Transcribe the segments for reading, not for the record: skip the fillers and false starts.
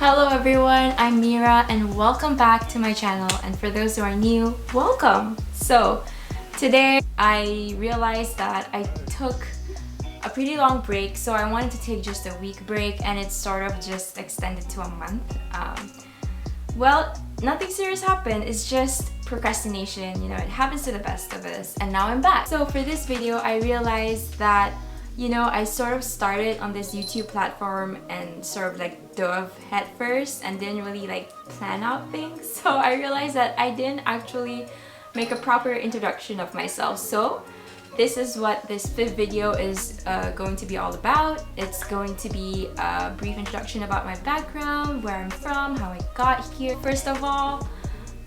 Hello everyone, I'm Mira and welcome back to my channel, and for those who are new, welcome! So today I realized that I took a pretty long break, so I wanted to take just a week break and it's sort of just extended to a month. Well, nothing serious happened, it's just procrastination, it happens to the best of us, and now I'm back. So for this video, I realized that I sort of started on this YouTube platform and sort of dove head first and didn't really plan out things. So I realized that I didn't actually make a proper introduction of myself. So this is what this fifth video is going to be all about. It's going to be a brief introduction about my background, where I'm from, how I got here. First of all,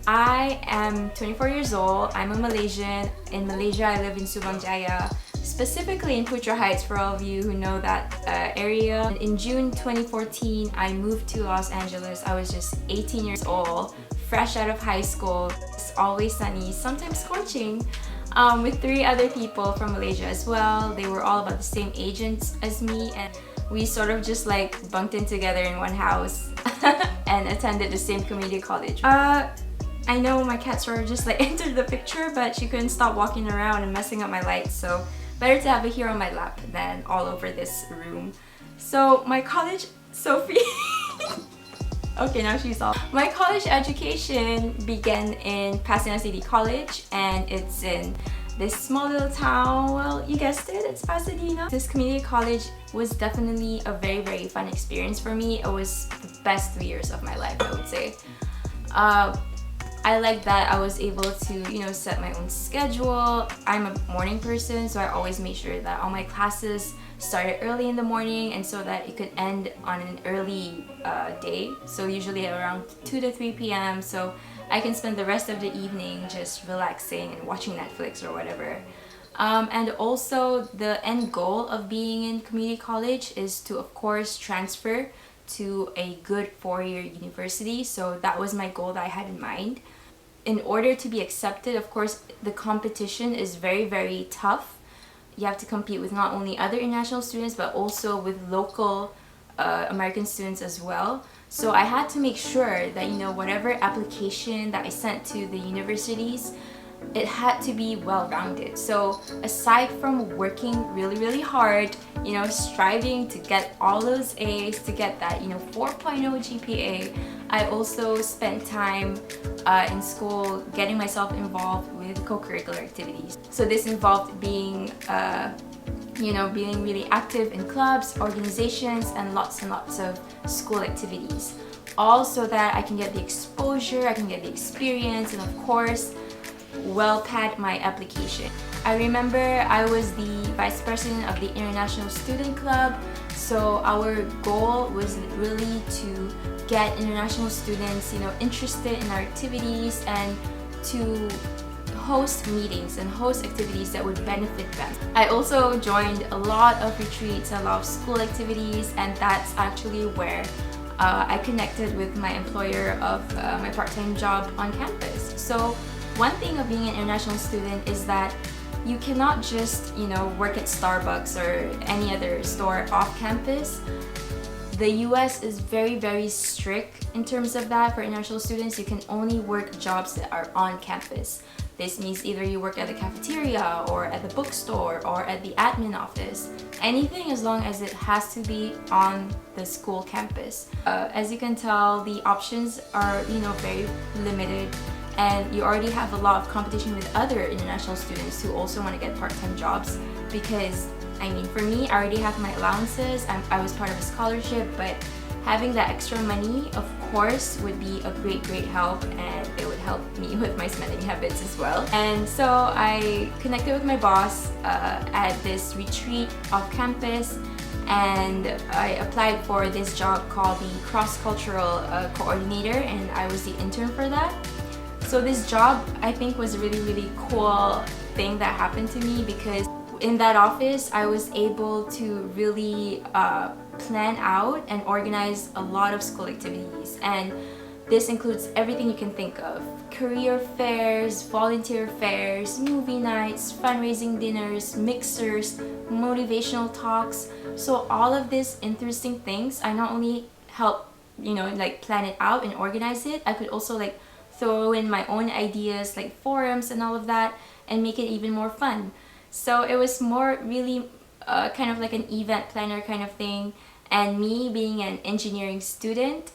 I am 24 years old. I'm a Malaysian. In Malaysia, I live in Subang Jaya, specifically in Putra Heights for all of you who know that area. In June 2014, I moved to Los Angeles. I was just 18 years old, fresh out of high school. It's always sunny, sometimes scorching, with 3 other people from Malaysia as well. They were all about the same age as me, and we sort of just bunked in together in one house and attended the same community college. I know my cat sort of just entered the picture, but she couldn't stop walking around and messing up my lights, so better to have it here on my lap than all over this room. So my college, Sophie. Okay, now she's off. My college education began in Pasadena City College, and it's in this small little town. Well, you guessed it, it's Pasadena. This community college was definitely a very, very fun experience for me. It was the best 3 years of my life, I would say. I like that I was able to, set my own schedule. I'm a morning person, so I always made sure that all my classes started early in the morning and so that it could end on an early day. So usually around 2 to 3 p.m. so I can spend the rest of the evening just relaxing and watching Netflix or whatever. And also the end goal of being in community college is to, of course, transfer to a good 4-year university. So that was my goal that I had in mind. In order to be accepted, of course, the competition is very, very tough. You have to compete with not only other international students but also with local American students as well. So I had to make sure that whatever application that I sent to the universities, it had to be well-rounded. So aside from working really, really hard, striving to get all those A's, to get that 4.0 GPA, I also spent time in school getting myself involved with co-curricular activities. So this involved being being really active in clubs, organizations, and lots of school activities, all so that I can get the exposure, I can get the experience, and of course pad my application. I remember I was the vice president of the International Student Club, so our goal was really to get international students interested in our activities and to host meetings and host activities that would benefit them. I also joined a lot of retreats, a lot of school activities, and that's actually where I connected with my employer of my part-time job on campus. So one thing of being an international student is that you cannot just, work at Starbucks or any other store off campus. The US is very, very strict in terms of that. For international students, you can only work jobs that are on campus. This means either you work at the cafeteria or at the bookstore or at the admin office. Anything as long as it has to be on the school campus. As you can tell, the options are, very limited. And you already have a lot of competition with other international students who also want to get part-time jobs, because for me, I already have my allowances. I was part of a scholarship, but having that extra money, of course, would be a great help, and it would help me with my spending habits as well. And so I connected with my boss at this retreat off campus, and I applied for this job called the cross-cultural coordinator, and I was the intern for that. So this job, I think, was a really, really cool thing that happened to me, because in that office, I was able to really plan out and organize a lot of school activities. And this includes everything you can think of: career fairs, volunteer fairs, movie nights, fundraising dinners, mixers, motivational talks. So all of these interesting things, I not only help you know, like plan it out and organize it, I could also like throw in my own ideas like forums and all of that and make it even more fun. So it was more really kind of like an event planner kind of thing. And me being an engineering student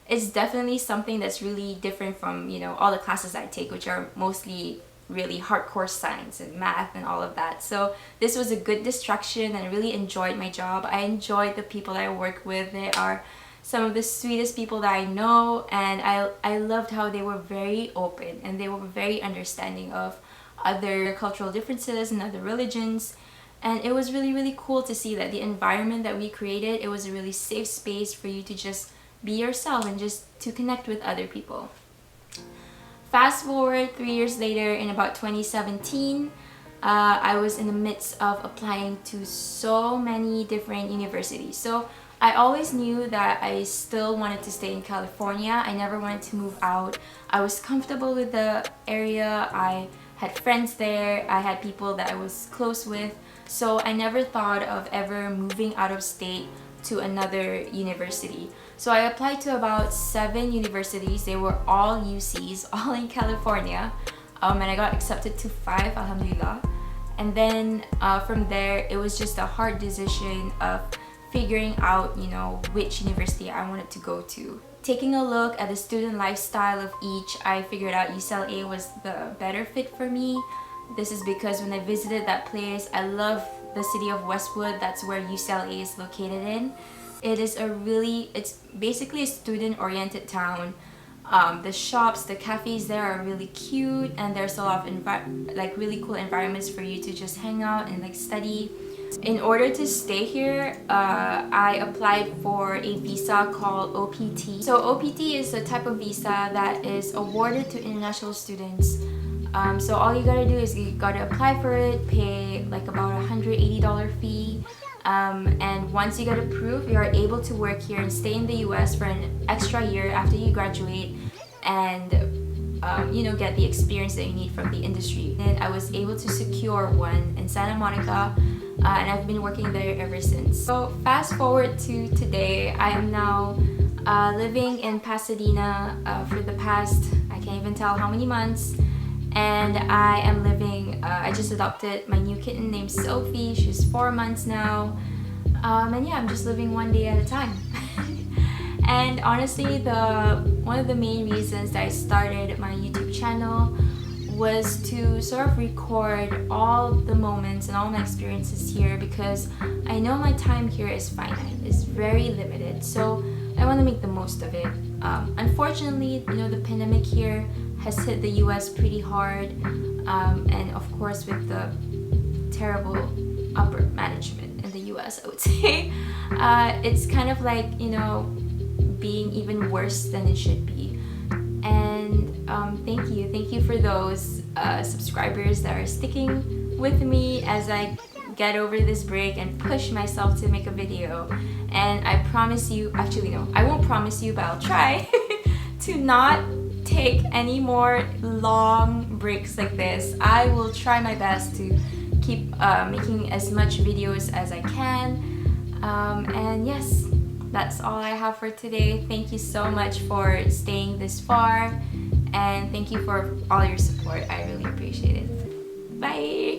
is definitely something that's really different from, you know, all the classes I take, which are mostly really hardcore science and math and all of that. So this was a good distraction, and I really enjoyed my job. I enjoyed the people that I work with. They are some of the sweetest people that I know, and I loved how they were very open and they were very understanding of other cultural differences and other religions. And it was really, really cool to see that the environment that we created, it was a really safe space for you to just be yourself and just to connect with other people. Fast forward 3 years later, in about 2017, I was in the midst of applying to so many different universities. So I always knew that I still wanted to stay in California. I never wanted to move out. I was comfortable with the area. I had friends there. I had people that I was close with. So I never thought of ever moving out of state to another university. So I applied to about 7 universities. They were all UCs, all in California. And I got accepted to 5, alhamdulillah. And then from there, it was just a hard decision of figuring out, you know, which university I wanted to go to. Taking a look at the student lifestyle of each, I figured out UCLA was the better fit for me. This is because when I visited that place, I love the city of Westwood. That's where UCLA is located in. It's basically a student-oriented town. The shops, the cafes there are really cute, and there's a lot of like really cool environments for you to just hang out and like study. In order to stay here, I applied for a visa called OPT. So OPT is a type of visa that is awarded to international students. So all you gotta do is you gotta apply for it, pay like about $180 fee, and once you get approved, you are able to work here and stay in the US for an extra year after you graduate, and you know, get the experience that you need from the industry. And I was able to secure one in Santa Monica, and I've been working there ever since. So fast forward to today, I am now living in Pasadena for the past, I can't even tell how many months. And I am living, I just adopted my new kitten named Sophie. She's 4 months now. And yeah, I'm just living one day at a time. And honestly, one of the main reasons that I started my YouTube channel was to sort of record all the moments and all my experiences here, because I know my time here is finite. It's very limited. So I want to make the most of it. Unfortunately, you know, the pandemic here has hit the US pretty hard, and of course with the terrible upper management in the US, I would say, it's kind of like, you know, being even worse than it should be. And thank you for those subscribers that are sticking with me as I get over this break and push myself to make a video. And I promise you, actually no, I won't promise you, but I'll try to not take any more long breaks like this. I will try my best to keep making as much videos as I can. And yes, that's all I have for today. Thank you so much for staying this far, and thank you for all your support. I really appreciate it. Bye!